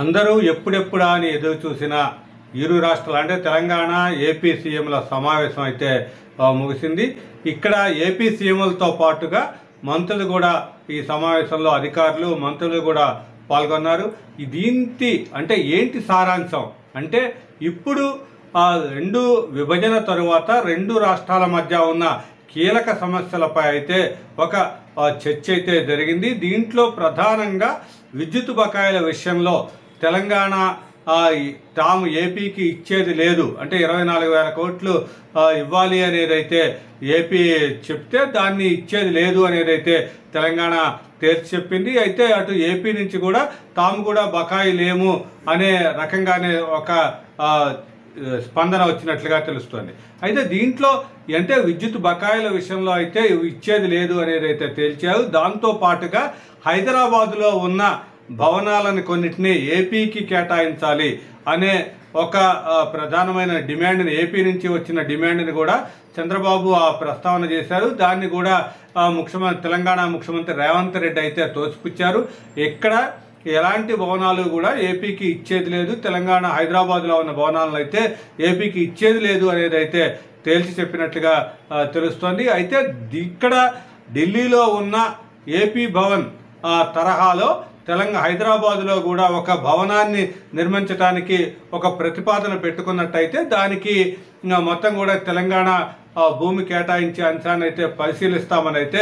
అందరూ ఎప్పుడెప్పుడా అని ఎదురు చూసిన ఇరు రాష్ట్రాలు అంటే తెలంగాణ ఏపీ సీఎంల సమావేశం అయితే ముగిసింది. ఇక్కడ ఏపీ సీఎంలతో పాటుగా మంత్రులు కూడా ఈ సమావేశంలో అధికారులు మంత్రులు కూడా పాల్గొన్నారు. దీంటి అంటే ఏంటి సారాంశం అంటే ఇప్పుడు రెండు విభజన తరువాత రెండు రాష్ట్రాల మధ్య ఉన్న కీలక సమస్యలపై అయితే ఒక చర్చ అయితే జరిగింది. దీంట్లో ప్రధానంగా విద్యుత్ బకాయిల విషయంలో తెలంగాణ తాము ఏపీకి ఇచ్చేది లేదు అంటే 24,000 కోట్లు ఇవ్వాలి అనేదైతే ఏపీ చెప్తే దాన్ని ఇచ్చేది లేదు అనేదైతే తెలంగాణ తేల్చి చెప్పింది. అయితే అటు ఏపీ నుంచి కూడా తాము కూడా బకాయి లేము అనే రకంగానే ఒక స్పందన వచ్చినట్లుగా తెలుస్తోంది. అయితే దీంట్లో అంటే విద్యుత్ బకాయిల విషయంలో అయితే ఇచ్చేది లేదు అనేది అయితే తేల్చారు. దాంతో పాటుగా హైదరాబాదులో ఉన్న భవనాలను కొన్నిటిని ఏపీకి కేటాయించాలి అనే ఒక ప్రధానమైన డిమాండ్ని ఏపీ నుంచి వచ్చిన డిమాండ్ని కూడా చంద్రబాబు ప్రస్తావన చేశారు. దాన్ని కూడా తెలంగాణ ముఖ్యమంత్రి రేవంత్ రెడ్డి అయితే తోసిపుచ్చారు. ఎక్కడ ఎలాంటి భవనాలు కూడా ఏపీకి ఇచ్చేది లేదు, తెలంగాణ హైదరాబాద్లో ఉన్న భవనాలను అయితే ఏపీకి ఇచ్చేది లేదు అనేది అయితే తేల్చి చెప్పినట్లుగా తెలుస్తోంది. అయితే ఇక్కడ ఢిల్లీలో ఉన్న ఏపీ భవన్ తరహాలో హైదరాబాదులో కూడా ఒక భవనాన్ని నిర్మించడానికి ఒక ప్రతిపాదన పెట్టుకున్నట్టయితే దానికి మొత్తం కూడా తెలంగాణ భూమి కేటాయించే అంశాన్ని అయితే పరిశీలిస్తామని అయితే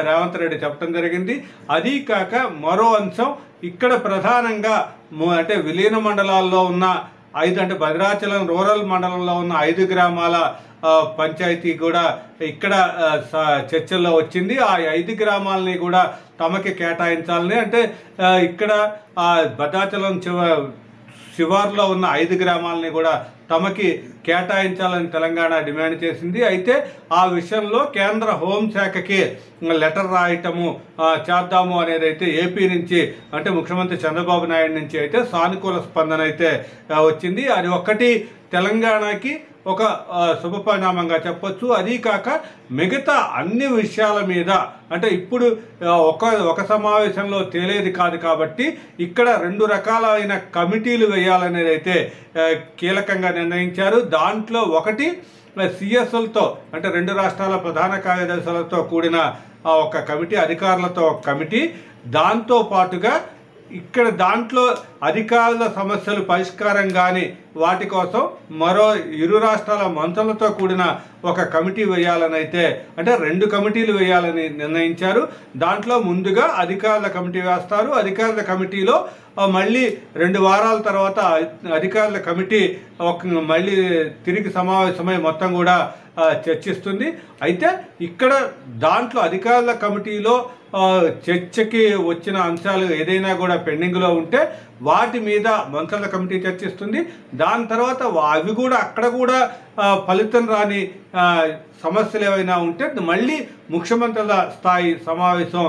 రేవంత్ రెడ్డి చెప్పడం జరిగింది. అదీ కాక మరో అంశం ఇక్కడ ప్రధానంగా అంటే విలీన మండలాల్లో ఉన్న 5 అంటే భద్రాచలం రూరల్ మండలంలో ఉన్న 5 గ్రామాల పంచాయతీ కూడా ఇక్కడ చర్చల్లో వచ్చింది. ఆ 5 గ్రామాలని కూడా తమకి కేటాయించాలని అంటే ఇక్కడ భద్రాచలం శివార్లో ఉన్న 5 గ్రామాలని కూడా తమకి కేటాయించాలని తెలంగాణ డిమాండ్ చేసింది. అయితే ఆ విషయంలో కేంద్ర హోంశాఖకి లెటర్ రాయటము చేద్దాము అనేది అయితే ఏపీ నుంచి అంటే ముఖ్యమంత్రి చంద్రబాబు నాయుడు నుంచి అయితే సానుకూల స్పందన అయితే వచ్చింది. అది ఒక్కటి తెలంగాణకి ఒక శుభ పరిణామంగా చెప్పొచ్చు. అదీ కాక మిగతా అన్ని విషయాల మీద అంటే ఇప్పుడు ఒక సమావేశంలో తేలేది కాదు కాబట్టి ఇక్కడ 2 రకాలైన కమిటీలు వేయాలనేది అయితే కీలకంగా నిర్ణయించారు. దాంట్లో ఒకటి సిఎస్ఎల్తో అంటే 2 రాష్ట్రాల ప్రధాన కార్యదర్శులతో కూడిన ఒక కమిటీ, అధికారులతో ఒక కమిటీ, దాంతో పాటుగా ఇక్కడ దాంట్లో అధికారుల సమస్యలు పరిష్కారం కానీ వాటి కోసం మరో ఇరు రాష్ట్రాల మంత్రులతో కూడిన ఒక కమిటీ వేయాలని అయితే అంటే 2 కమిటీలు వేయాలని నిర్ణయించారు. దాంట్లో ముందుగా అధికారుల కమిటీ వేస్తారు. అధికారుల కమిటీలో మళ్ళీ 2 వారాల తర్వాత అధికారుల కమిటీ మళ్ళీ తిరిగి సమావేశమై మొత్తం కూడా చర్చిస్తుంది. అయితే ఇక్కడ దాంట్లో అధికారుల కమిటీలో చర్చకి వచ్చిన అంశాలు ఏదైనా కూడా పెండింగ్లో ఉంటే వాటి మీద మంత్రుల కమిటీ చర్చిస్తుంది. దాని తర్వాత అవి కూడా అక్కడ కూడా ఫలితం రాని సమస్యలు ఏవైనా ఉంటే మళ్ళీ ముఖ్యమంత్రుల స్థాయి సమావేశం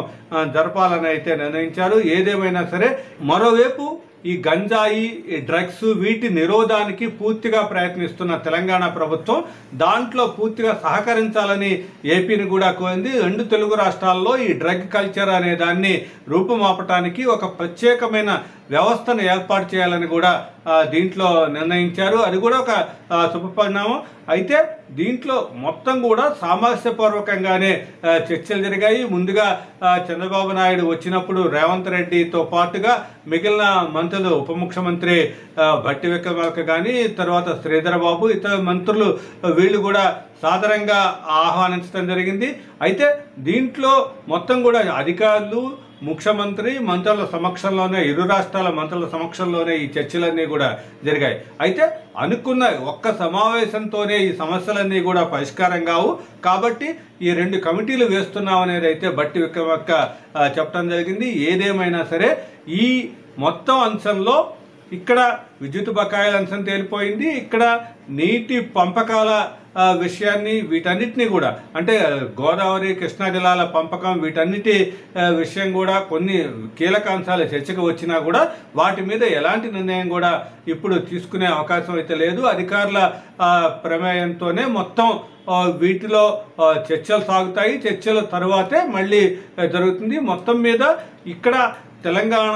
జరపాలని అయితే నిర్ణయించారు. ఏదేమైనా సరే మరోవైపు ఈ గంజాయి డ్రగ్స్ వీటి నిరోధానికి పూర్తిగా ప్రయత్నిస్తున్న తెలంగాణ ప్రభుత్వం దాంట్లో పూర్తిగా సహకరించాలని ఏపీని కూడా కోరింది. 2 తెలుగు రాష్ట్రాల్లో ఈ డ్రగ్ కల్చర్ అనే దాన్ని రూపుమాపటానికి ఒక ప్రత్యేకమైన వ్యవస్థను ఏర్పాటు చేయాలని కూడా దీంట్లో నిర్ణయించారు. అది కూడా ఒక శుభ పరిణామం. అయితే దీంట్లో మొత్తం కూడా సామరస్యపూర్వకంగానే చర్చలు జరిగాయి. ముందుగా చంద్రబాబు నాయుడు వచ్చినప్పుడు రేవంత్ రెడ్డితో పాటుగా మిగిలిన మంత్రులు ఉప ముఖ్యమంత్రి భట్టి విక్రమార్క కానీ తర్వాత శ్రీధర్ బాబు ఇతర మంత్రులు వీళ్ళు కూడా సాధారణంగా ఆహ్వానించడం జరిగింది. అయితే దీంట్లో మొత్తం కూడా అధికారులు ముఖ్యమంత్రి మంత్రుల సమక్షంలోనే ఇరు రాష్ట్రాల మంత్రుల సమక్షంలోనే ఈ చర్చలన్నీ కూడా జరిగాయి. అయితే అనుకున్న ఒక్క సమావేశంతోనే ఈ సమస్యలన్నీ కూడా పరిష్కారం కావు కాబట్టి ఈ 2 కమిటీలు వేస్తున్నాం అనేది అయితే భట్టి విక్రమార్క చెప్పడం జరిగింది. ఏదేమైనా సరే ఈ మొత్తం అంశంలో ఇక్కడ విద్యుత్ బకాయిల అంశం తేలిపోయింది. ఇక్కడ నీటి పంపకాల విషయాన్ని వీటన్నిటినీ కూడా అంటే గోదావరి కృష్ణా జిల్లాల పంపకం వీటన్నిటి విషయం కూడా కొన్ని కీలక అంశాలు చర్చకు వచ్చినా కూడా వాటి మీద ఎలాంటి నిర్ణయం కూడా ఇప్పుడు తీసుకునే అవకాశం అయితే లేదు. అధికారుల ప్రమేయంతోనే మొత్తం వీటిలో చర్చలు సాగుతాయి. చర్చల తరువాతే మళ్ళీ జరుగుతుంది. మొత్తం మీద ఇక్కడ తెలంగాణ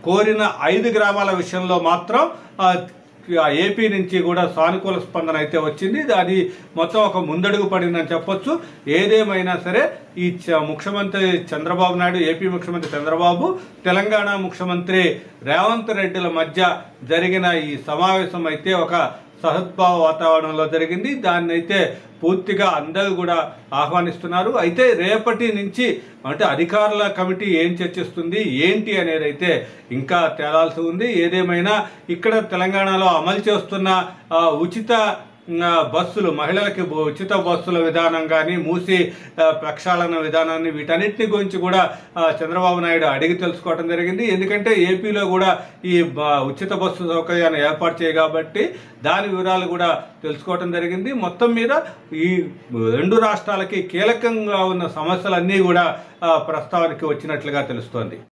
కోరిన 5 గ్రామాల విషయంలో మాత్రం ఏపీ నుంచి కూడా సానుకూల స్పందన అయితే వచ్చింది. అది మొత్తం ఒక ముందడుగు పడిందని చెప్పొచ్చు. ఏదేమైనా సరే ఈ ముఖ్యమంత్రి చంద్రబాబు నాయుడు, ఏపీ ముఖ్యమంత్రి చంద్రబాబు, తెలంగాణ ముఖ్యమంత్రి రేవంత్ రెడ్డిల మధ్య జరిగిన ఈ సమావేశం అయితే ఒక సహద్భావ వాతావరణంలో జరిగింది. దాన్ని అయితే పూర్తిగా అందరూ కూడా ఆహ్వానిస్తున్నారు. అయితే రేపటి నుంచి అంటే అధికారుల కమిటీ ఏం చర్చిస్తుంది ఏంటి అనేది అయితే ఇంకా తేలాల్సి ఉంది. ఏదేమైనా ఇక్కడ తెలంగాణలో అమలు చేస్తున్న ఉచిత బస్సులు, మహిళలకి ఉచిత బస్సుల విధానం కానీ, మూసి ప్రక్షాళన విధానాన్ని, వీటన్నిటిని గురించి కూడా చంద్రబాబు నాయుడు అడిగి తెలుసుకోవడం జరిగింది. ఎందుకంటే ఏపీలో కూడా ఈ ఉచిత బస్సు సౌకర్యాన్ని ఏర్పాటు కాబట్టి దాని వివరాలు కూడా తెలుసుకోవడం జరిగింది. మొత్తం మీద ఈ 2 రాష్ట్రాలకి కీలకంగా ఉన్న సమస్యలన్నీ కూడా ప్రస్తావనకి వచ్చినట్లుగా తెలుస్తోంది.